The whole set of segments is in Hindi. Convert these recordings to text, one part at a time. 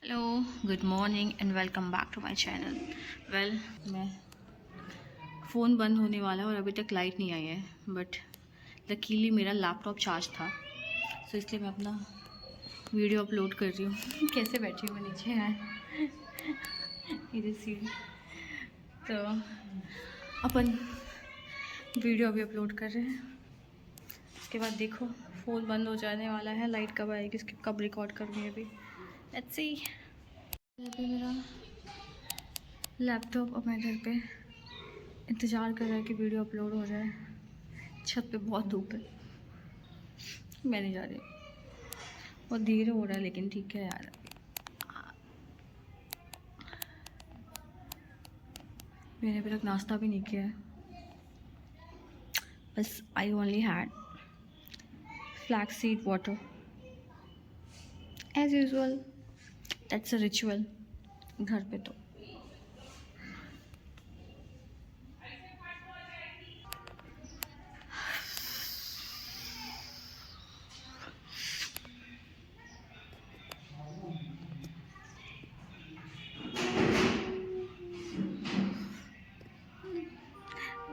Hello, good morning and welcome back to my channel. मैं फ़ोन बंद होने वाला है और अभी तक लाइट नहीं आई है, बट लकीली मेरा लैपटॉप चार्ज था, तो इसलिए मैं अपना वीडियो अपलोड कर रही हूँ। कैसे बैठी हूँ मैं नीचे यार, इधर सीढ़ी। तो अपन वीडियो अभी अपलोड कर रहे हैं, उसके बाद देखो फ़ोन बंद हो जाने वाला है, लाइट कब आएगी इसके कब रिकॉर्ड करूँगी अभी। Let's see. अभी मेरा लैपटॉप अपने घर पे इंतज़ार कर रहा है कि वीडियो अपलोड हो जाए। छत पे बहुत धूप है, मैं नहीं जा रही। बहुत धीरे हो रहा है लेकिन ठीक है यार। मैंने अभी तक नाश्ता भी नहीं किया है, बस I only had flax seed water as usual. That's a ritual घर पे। तो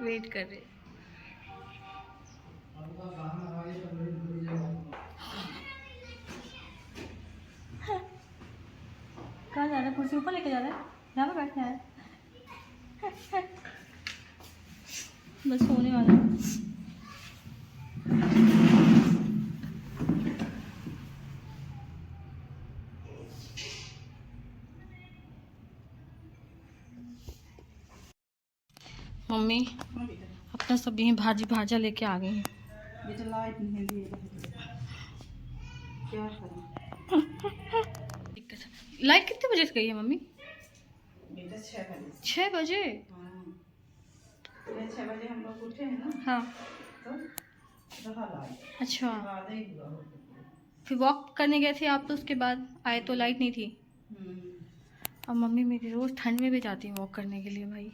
वेट कर रहे। कहाँ जा रहा है? कुर्सी ऊपर लेके जा रहा है, यहाँ पे बैठना है। बस सोने वाला है। मम्मी अपना सब यहीं भाजी भाजा लेके आ गई हैं। लाइट कितने बजे से गई है मम्मी? 6 बजे। 6 बजे हम लोग उठे हैं ना, हाँ। तो रहा लाइट। अच्छा, बाद ही हुआ हो। फिर वॉक करने गए थे आप, तो उसके बाद आए तो लाइट नहीं थी। अब मम्मी मेरी रोज़ ठंड में भी जाती है वॉक करने के लिए भाई।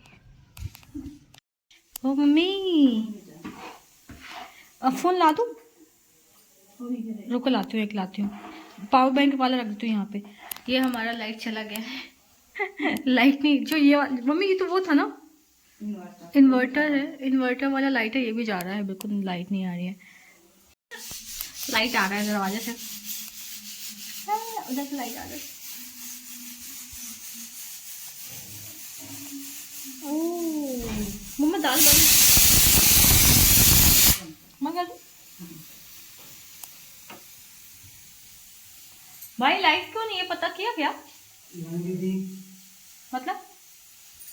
ओ मम्मी, अब फ़ोन ला दूँ? रुको लाती हूँ, एक लाती हूँ। पावर बैंक वाला रख देती हूँ यहाँ पे। ये हमारा लाइट चला गया है। लाइट नहीं, जो ये मम्मी ये तो वो था ना, इन्वर्टर है। इन्वर्टर वाला लाइट है, ये भी जा रहा है, बिल्कुल लाइट नहीं आ रही है। लाइट आ रहा है दरवाजे से, उधर से लाइट आ रहा है। ओह मम्मा दाल बनी मंगा दूँ? भाई लाइट क्यों नहीं है, पता किया क्या? मतलब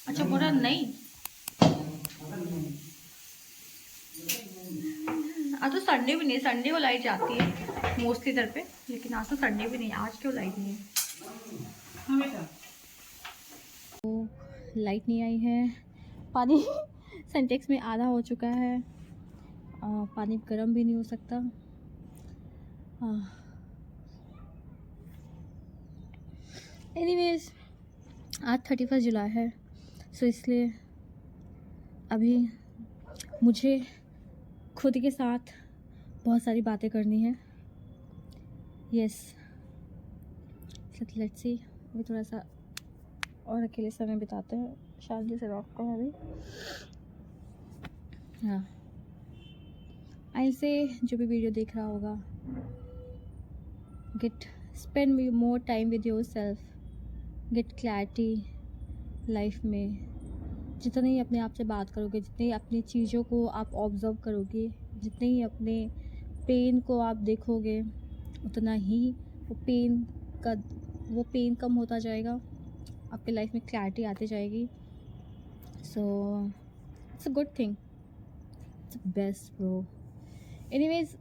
अच्छा बोला नहीं। आज तो संडे भी नहीं, संडे को लाइट जाती है मोस्टली इधर पे, लेकिन आज तो संडे भी नहीं, आज क्यों लाइट नहीं है? तो लाइट नहीं आई है, पानी सिंटेक्स में आधा हो चुका है, पानी गर्म भी नहीं हो सकता। एनीवेज आज 31 जुलाई है, सो इसलिए अभी मुझे खुद के साथ बहुत सारी बातें करनी है। Yes, let's see. अभी थोड़ा सा और अकेले समय बिताते हैं, शांति से रखते हैं अभी। हाँ, आई से जो भी वीडियो देख रहा होगा, get spend more time with yourself, get clarity life में। जितना ही अपने आप से बात करोगे, जितनी अपनी चीज़ों को आप ऑब्ज़र्व करोगे, जितने ही अपने पेन को आप देखोगे, उतना ही वो पेन कम होता जाएगा, आपके लाइफ में क्लैरिटी आती जाएगी। So it's a good thing, it's best bro. Anyways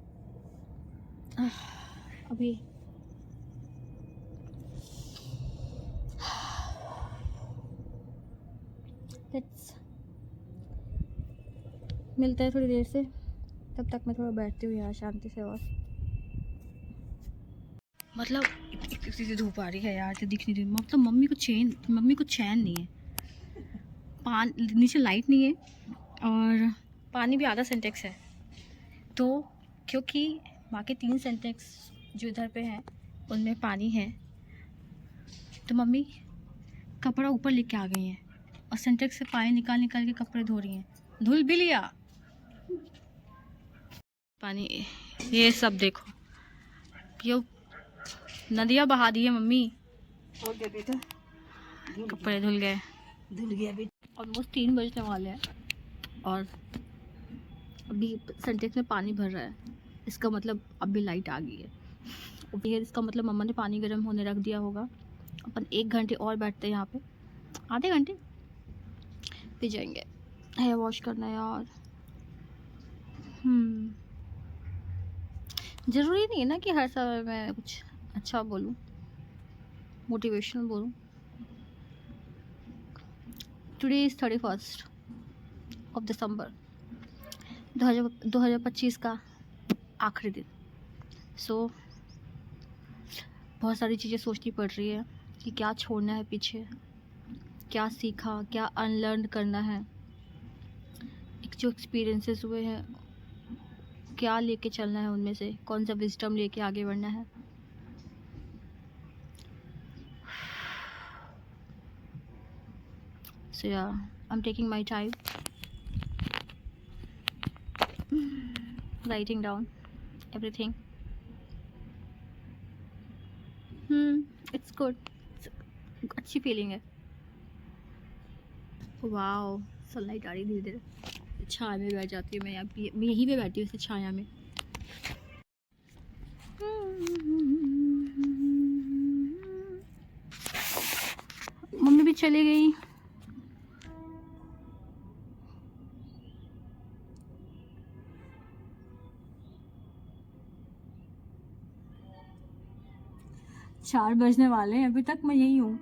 अभी लेट्स मिलते हैं थोड़ी देर से, तब तक मैं थोड़ा बैठती हूँ यहाँ शांति से। और मतलब इतनी सी धूप आ रही है यार, तो दिख नहीं रही। मतलब मम्मी को चैन नहीं है। नीचे लाइट नहीं है और पानी भी आधा सिंटेक्स है, तो क्योंकि बाकी 3 सिंटेक्स जो इधर पे हैं उनमें पानी है, तो मम्मी कपड़ा ऊपर लेके आ गई हैं और सिंटेक्स से पानी निकाल निकाल के कपड़े धो रही हैं। धुल भी लिया पानी। ये सब देखो, ये नदियाँ बहा दी है मम्मी। हो गया बेटा, कपड़े धुल गए। धुल गया बेटा। ऑलमोस्ट 3 बजने वाले हैं और अभी सिंटेक्स में पानी भर रहा है। इसका मतलब अभी लाइट आ गई है। इसका मतलब मम्मा ने पानी गर्म होने रख दिया होगा। अपन 1 घंटे और बैठते हैं यहाँ पे, आधे घंटे फिर जाएंगे। हेयर वॉश करना है यार। ज़रूरी नहीं है ना कि हर समय मैं कुछ अच्छा बोलूँ, मोटिवेशनल बोलूँ। टुडे इज़ 31 ऑफ दिसंबर 2025 का आखिरी दिन। सो बहुत सारी चीज़ें सोचनी पड़ रही है कि क्या छोड़ना है पीछे, क्या सीखा, क्या अनलर्न करना है। एक जो एक्सपीरियंसेस हुए हैं क्या लेके चलना है, उनमें से कौन सा विजडम लेके आगे बढ़ना है। So yeah, I'm taking my time writing down everything. It's good. अच्छी फीलिंग है। वाओ, सनलाइट आ रही धीरे धीरे। छाया में बैठ जाती हूँ मैं, यहीं पे बैठी हूँ इस छाया में। मम्मी भी चली गई। चार बजने वाले हैं, अभी तक मैं यहीं हूँ।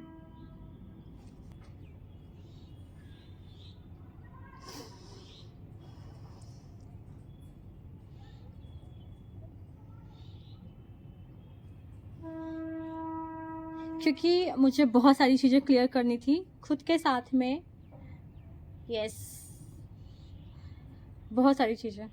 क्योंकि मुझे बहुत सारी चीज़ें क्लियर करनी थी खुद के साथ में। यस, बहुत सारी चीज़ें।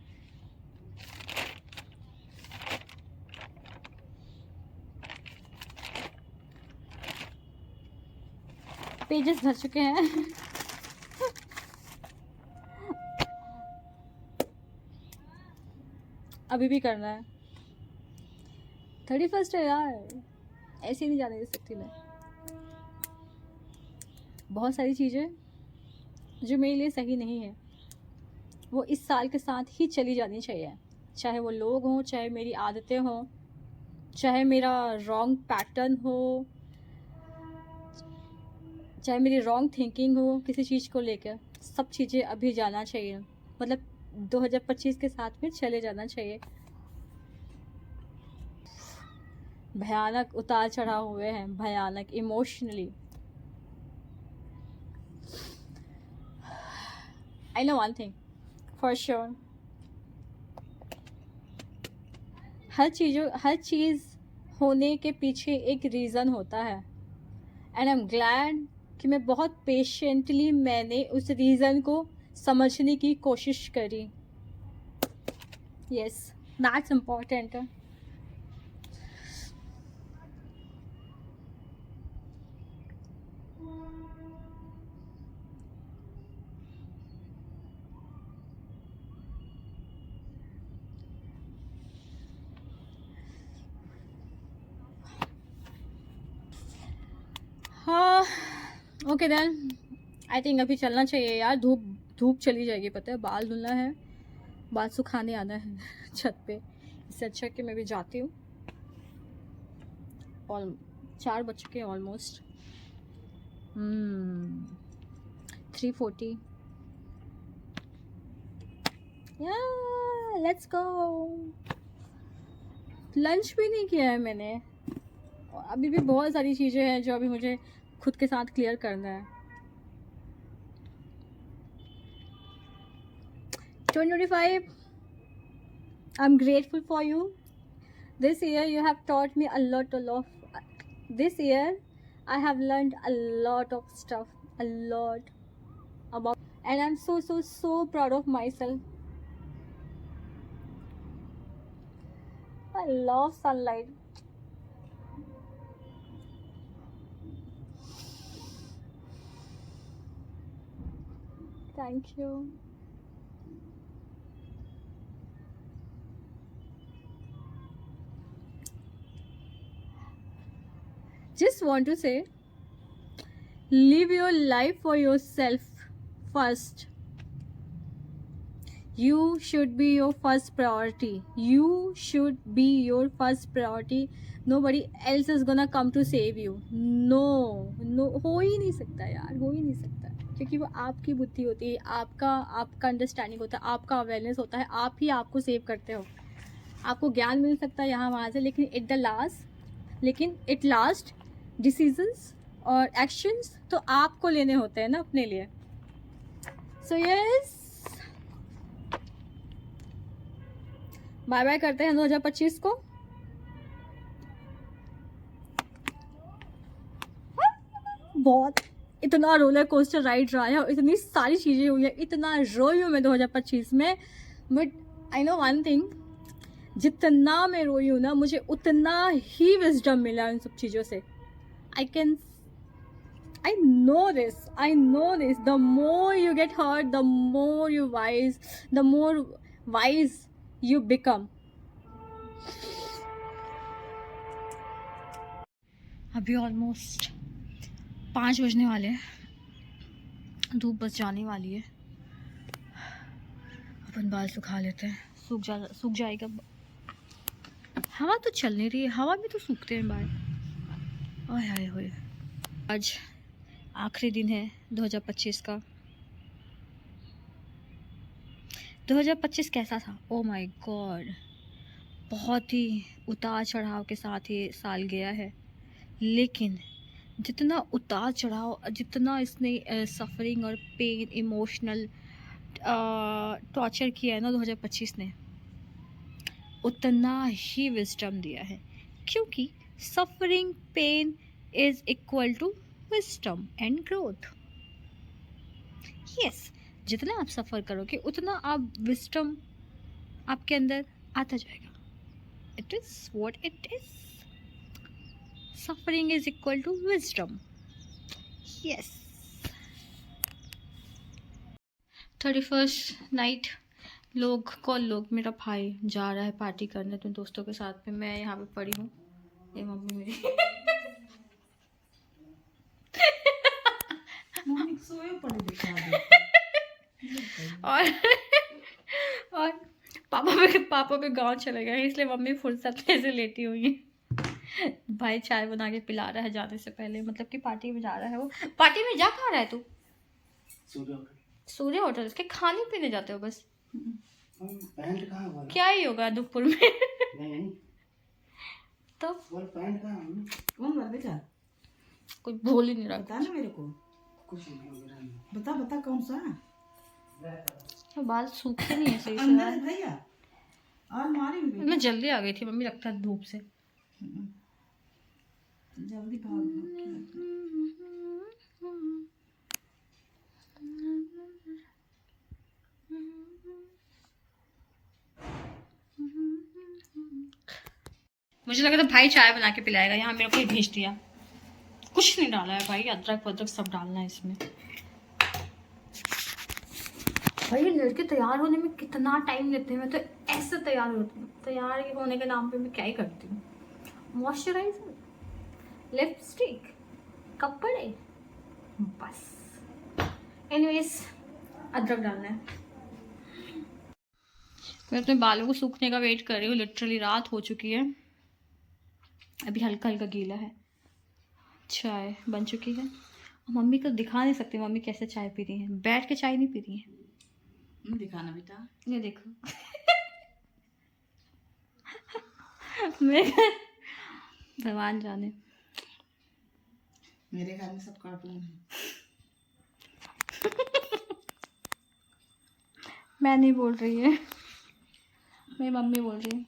पेजेस भर चुके हैं। अभी भी करना है। 31 है यार, ऐसे नहीं जाने दे सकती मैं। बहुत सारी चीज़ें जो मेरे लिए सही नहीं है वो इस साल के साथ ही चली जानी चाहिए। चाहे वो लोग हों, चाहे मेरी आदतें हों, चाहे मेरा रॉन्ग पैटर्न हो, चाहे मेरी रॉन्ग थिंकिंग हो किसी चीज़ को लेकर, सब चीज़ें अभी जाना चाहिए। मतलब 2025 के साथ में चले जाना चाहिए। भयानक उतार चढ़ाव हुए हैं, भयानक emotionally. I know one thing for sure, हर चीज़ होने के पीछे एक रीज़न होता है। एंड आई एम ग्लैड कि मैं बहुत पेशेंटली मैंने उस रीज़न को समझने की कोशिश करी। Yes, that's important. हाँ, ओके देन, आई थिंक अभी चलना चाहिए यार। धूप चली जाएगी, पता है। बाल धुलना है, बाल सुखाने आना है छत पे। इससे अच्छा कि मैं भी जाती हूँ। और 4 बज चुके हैं ऑलमोस्ट। 3:40। या लेट्स गो। लंच भी नहीं किया है मैंने। और अभी भी बहुत सारी चीज़ें हैं जो अभी मुझे खुद के साथ क्लियर करना है। 2025, I'm grateful for you. This year you have taught me a lot of. This year I have learned a lot of stuff, a lot about, and I'm so proud of myself. I love sunlight. Thank you. Just want to say, live your life for yourself first. You should be your first priority. You should be your first priority. Nobody else is gonna come to save you. No, no, हो ही नहीं सकता यार, हो ही नहीं सकता, क्योंकि वो आपकी बुद्धि होती है, आपका अंडरस्टैंडिंग होता है, आपका अवेयरनेस होता है, आप ही आपको सेव करते हो। आपको ज्ञान मिल सकता है यहाँ वहाँ से, लेकिन इट लास्ट डिसीजंस और एक्शंस तो आपको लेने होते हैं ना अपने लिए। सो यस, बाय बाय करते हैं 2025 को। बहुत इतना रोलर कोस्टर राइड रहा है और इतनी सारी चीज़ें हुई है, इतना रोई हूँ मैं 2025 में। But I know one thing, जितना मैं रोई हूँ ना, मुझे उतना ही विजडम मिला इन सब चीज़ों से। I know this. The more you get hurt, the more wise you become. अभी ऑलमोस्ट 5 बजने वाले हैं, धूप बस जाने वाली है। अपन बाल सुखा लेते हैं, सूख जाएगा। हवा तो चल नहीं रही है, हवा में तो सूखते हैं बाल। ओए हाय होए, आज आखिरी दिन है 2025 का। 2025 कैसा था? ओ माय गॉड, बहुत ही उतार चढ़ाव के साथ ये साल गया है। लेकिन जितना उतार चढ़ाव, जितना इसने सफरिंग और पेन, इमोशनल टॉर्चर किया है ना 2025 ने, उतना ही विजडम दिया है। क्योंकि suffering, pain is equal to wisdom and growth. Yes, जितना आप सफ़र करोगे उतना आप विजडम आपके अंदर आता जाएगा। It is what it is. Suffering is equal to wisdom. Yes. 31st night लोग मेरा भाई जा रहा है पार्टी करने अपने दोस्तों के साथ में। मैं यहाँ पे पड़ी हूँ, ये मम्मी मेरी और पापा पे गांव चले गए, इसलिए मम्मी फुर्सत से लेटी हुई है। भाई चाय बना के पिला रहा है जाने से पहले, मतलब कि पार्टी में जा रहा है वो। पार्टी में जा कहाँ रहा है तू? सूर्य होटल के खाने पीने जाते हो बस? क्या ही होगा दुखपुर में। नहीं। तो बेटा कोई बोल ही नहीं रहा। बता ना मेरे को, कुछ नहीं बता कौन सा बाल सूखे नहीं है सही से भैया। मैं जल्दी आ गई थी मम्मी, लगता है धूप से जल्दी भाग। मुझे लगा था भाई चाय बना के पिलाएगा, यहाँ मेरे को ही भेज दिया। कुछ नहीं डाला है भाई, अदरक वदरक सब डालना है इसमें। भाई ये लड़के तैयार होने में कितना टाइम लेते हैं। मैं तो ऐसे तैयार होती हूँ, तैयार होने के नाम पे मैं क्या ही करती हूँ। मॉइस्चराइजर, लिपस्टिक, कपड़े, बस। एनीवेज, अदरक डालना है। मैं अपने बालों को सूखने का वेट कर रही हूँ। लिटरली रात हो चुकी है, अभी हल्का हल्का गीला है। चाय बन चुकी है। मम्मी को दिखा नहीं सकती मम्मी कैसे चाय पी रही है। बैठ के चाय नहीं पी रही है। दिखाना बेटा, ये देखो। भगवान जाने, मेरे घर में सब कार्टून है। मैं नहीं बोल रही है, मेरी मम्मी बोल रही है।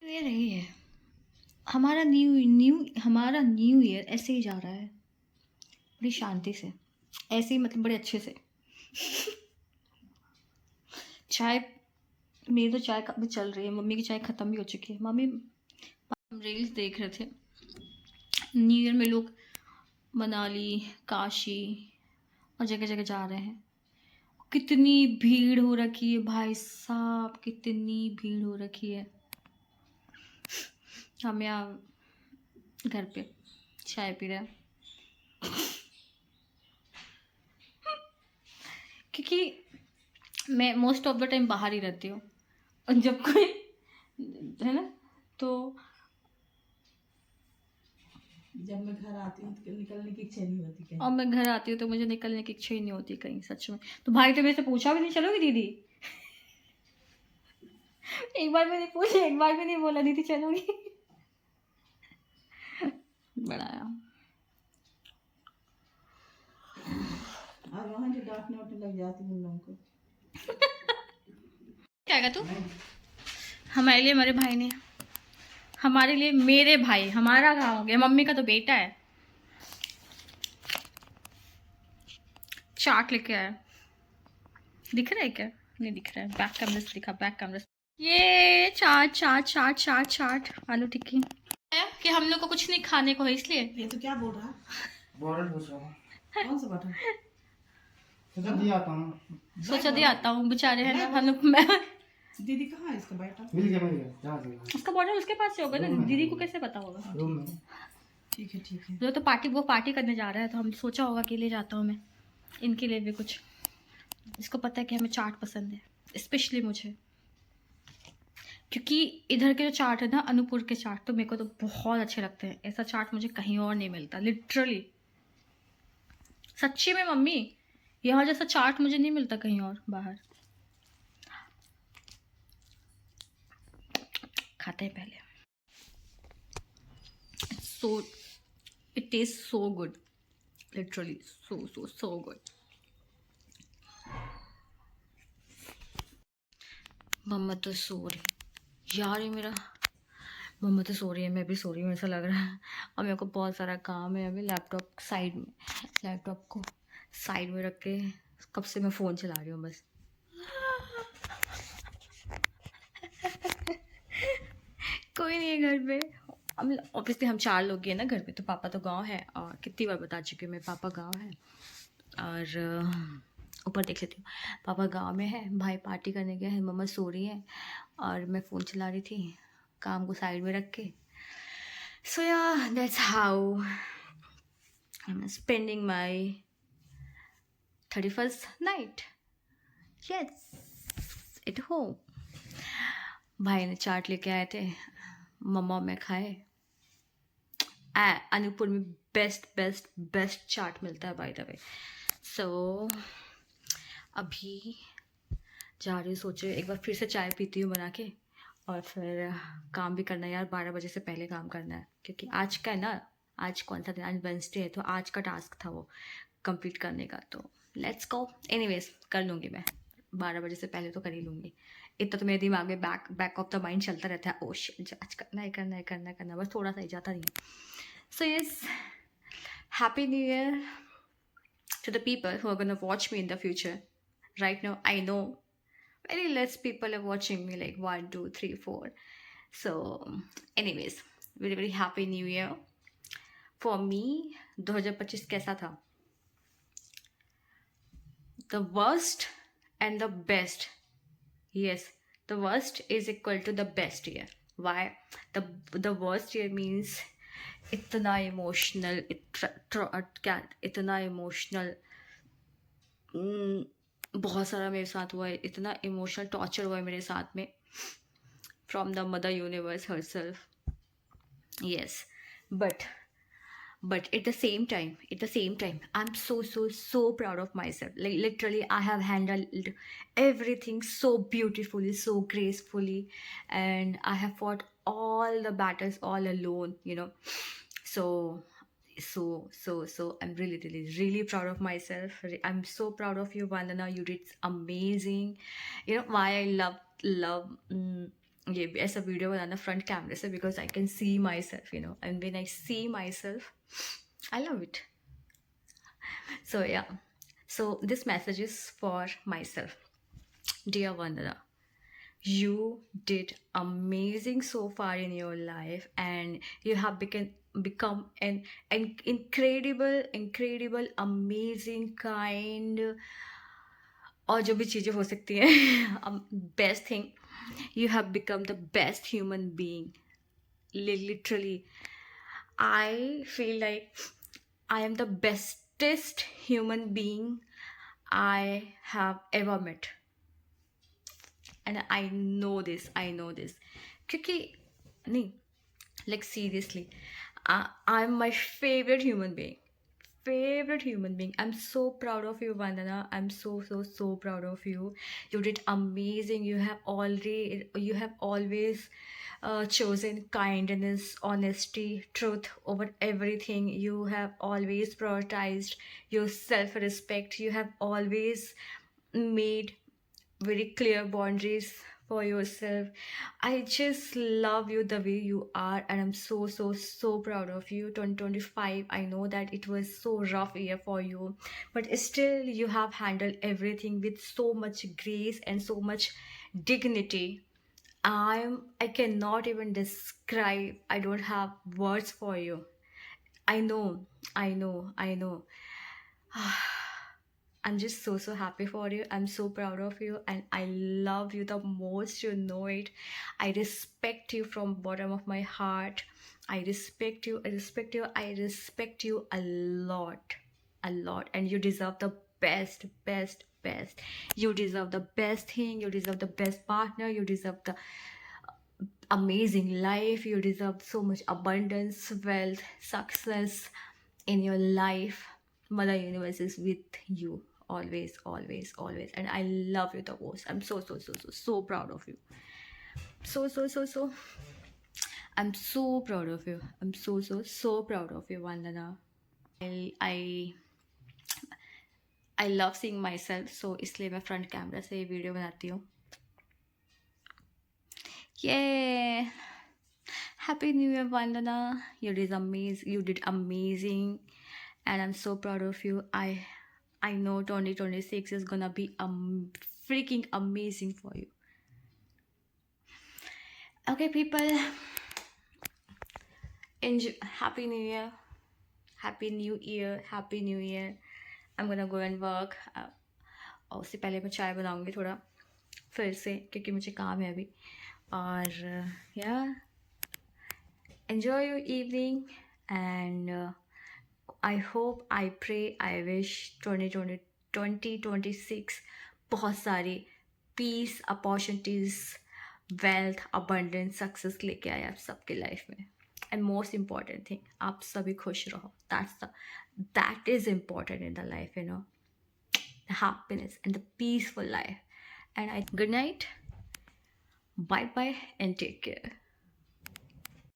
ये रही है हमारा न्यू ईयर ऐसे ही जा रहा है, बड़ी शांति से, ऐसे ही मतलब बड़े अच्छे से। चाय, मेरी तो चाय कब चल रही है, मम्मी की चाय ख़त्म भी हो चुकी है। मम्मी, हम रील्स देख रहे थे, न्यू ईयर में लोग मनाली, काशी और जगह जगह जा रहे हैं। कितनी भीड़ हो रखी है भाई साहब, कितनी भीड़ हो रखी है। हम यहाँ घर पे चाय पी रहे हैं क्योंकि मैं मोस्ट ऑफ द टाइम बाहर ही रहती हूँ, और जब कोई है ना, तो जब मैं घर आती हूँ तो निकलने की इच्छा नहीं होती कहीं। और मैं घर आती हूँ तो मुझे निकलने की इच्छा ही नहीं होती कहीं, सच में। तो भाई तो मेरे से पूछा भी नहीं, चलोगी दीदी? एक बार मैंने पूछा, एक बार भी नहीं बोला दीदी चलोगी। बड़ा आया। और वहाँ जो डांटने वाटने लग जाती हूँ उन लोगों को। क्या कहा तू? हमारे लिए हमारे भाई ने, हमारे लिए मेरे भाई, हमारा कहाँ हो गया, मम्मी का तो बेटा है। चाट लेके आया, दिख रहा है क्या? नहीं दिख रहा है, बैक कैमरे से दिखा, बैक कैमरे से। ये चाट चाट चाट चाट चाट आलू टिक्की है कि हम लोग को कुछ नहीं खाने को है, इसलिए। ये तो क्या बोल रहा है? बॉर्डर पूछ रहा हूँ। कौन सा बटन? सोचा दिया आता हूँ। सोचा दिया आता हूँ, बेचारे है ना हम लोग। मैं दीदी कहाँ है इसका बेटा? मिल गया जहाँ से उसका बॉर्डर उसके पास से होगा ना, दीदी को कैसे पता होगा? रूम में। ठीक है ठीक है। जो तो पार्टी, वो पार्टी करने जा रहा है, तो हम सोचा होगा कि ले जाता हूँ मैं इनके लिए भी कुछ। इसको पता है कि हमें चाट पसंद है, स्पेशली मुझे, क्योंकि इधर के जो चाट है ना, अनूपपुर के चाट, तो मेरे को तो बहुत अच्छे लगते हैं। ऐसा चाट मुझे कहीं और नहीं मिलता, लिटरली, सच्ची में मम्मी, यहाँ जैसा चाट मुझे नहीं मिलता कहीं और बाहर। खाते हैं पहले। So it taste so good, literally so so so good. मम्मा तो सो रही यार, ये मेरा मम्मा तो सो रही है, मैं भी सो रही हूँ ऐसा लग रहा है। और मेरे को बहुत सारा काम है अभी। लैपटॉप साइड में, लैपटॉप को साइड में रख के कब से मैं फ़ोन चला रही हूँ बस। कोई नहीं है घर पे। अब ऑब्वियसली हम 4 लोग ही हैं ना घर पे, तो पापा तो गांव है, और कितनी बार बता चुकी हूँ मैं, पापा गांव है। और ऊपर देख लेती हूँ, पापा गांव में है, भाई पार्टी करने गया है, मम्मा सो रही है, और मैं फ़ोन चला रही थी काम को साइड में रख के। सो या that's how I am spending my 31st night, yes, at home. भाई ने चाट लेके आए थे, मम्मा मैं खाए। अनूपपुर में बेस्ट बेस्ट बेस्ट चाट मिलता है बाय द वे। सो अभी जा रही हूँ, सोचे एक बार फिर से चाय पीती हूँ बना के, और फिर काम भी करना है यार, 12 बजे से पहले काम करना है, क्योंकि आज का है ना, आज कौन सा दिन, आज वेंसडे है, तो आज का टास्क था वो कंप्लीट करने का। तो लेट्स गो, एनीवेज कर लूँगी मैं, 12 बजे से पहले तो कर ही लूँगी। इतना तो मेरे दिमाग में बैक ऑफ द माइंड चलता रहता है, ओ शिट आज करना है करना है करना है करना है, बस थोड़ा सा ही, जाता नहीं है। So yes, happy new year to the people who are going to watch me in the future. Right now, I know very less people are watching me, like 1, 2, 3, 4. So, anyways, very very happy new year. For me, 2025 कैसा था? The worst and the best. Yes, the worst is equal to the best year. Why? The worst year means इतना इमोशनल, क्या इतना इमोशनल, बहुत सारा मेरे साथ हुआ है, इतना इमोशनल टॉर्चर हुआ है मेरे साथ में, from the mother universe herself. Yes, but at the same time, I'm so proud of myself. Like literally, I have handled everything so beautifully, so gracefully, and I have fought all the battles all alone, you know. So I'm really proud of myself. I'm so proud of you, Vandana. You did amazing. You know why I love ये ऐसा वीडियो बनाना फ्रंट कैमरे से, because I can see myself, you know, and when I see myself I love it. So yeah, so this message is for myself. Dear Vandana, you did amazing so far in your life, and you have become an incredible, amazing, kind, और जो भी चीज़ें हो सकती हैं, best thing. You have become the best human being. Literally, I feel like I am the bestest human being I have ever met. And I know this क्योंकि नहीं, like seriously, I'm my favorite human being. I'm so proud of you, Vandana. I'm so proud of you. You did amazing. You have always chosen kindness, honesty, truth over everything. You have always prioritized your self respect. You have always made very clear boundaries for yourself. I just love you the way you are, and I'm so proud of you. 2025, I know that it was so rough year for you, but still you have handled everything with so much grace and so much dignity. I cannot even describe. I don't have words for you. I know. I'm just so happy for you. I'm so proud of you, and I love you the most. You know it. I respect you from bottom of my heart. I respect you. I respect you a lot, and you deserve the best. You deserve the best thing. You deserve the best partner. You deserve the amazing life. You deserve so much abundance, wealth, success in your life. Mother Universe is with you always, and I love you the most. I'm so proud of you. So I'm so proud of you. I'm so proud of you, Vandana. I I love seeing myself, so इसलिए मैं फ्रंट कैमरा से ये वीडियो बनाती हूँ. Yeah. Happy New Year, Vandana. You did amazing, and I'm so proud of you. I know 2026 is gonna be freaking amazing for you. Okay, people. Enjoy. Happy New Year. Happy New Year. I'm gonna go and work. और उससे पहले मैं चाय बनाऊंगी थोड़ा फिर से, क्योंकि मुझे काम है अभी. और yeah, enjoy your evening, and I hope, I pray, I wish 2026 बहुत सारी peace, opportunities, wealth, abundance, success लेके आए आप सबके लाइफ में. And most important thing, आप सभी खुश रहो. That is important in the life, you know. The happiness and the peaceful life. And good night, bye and take care.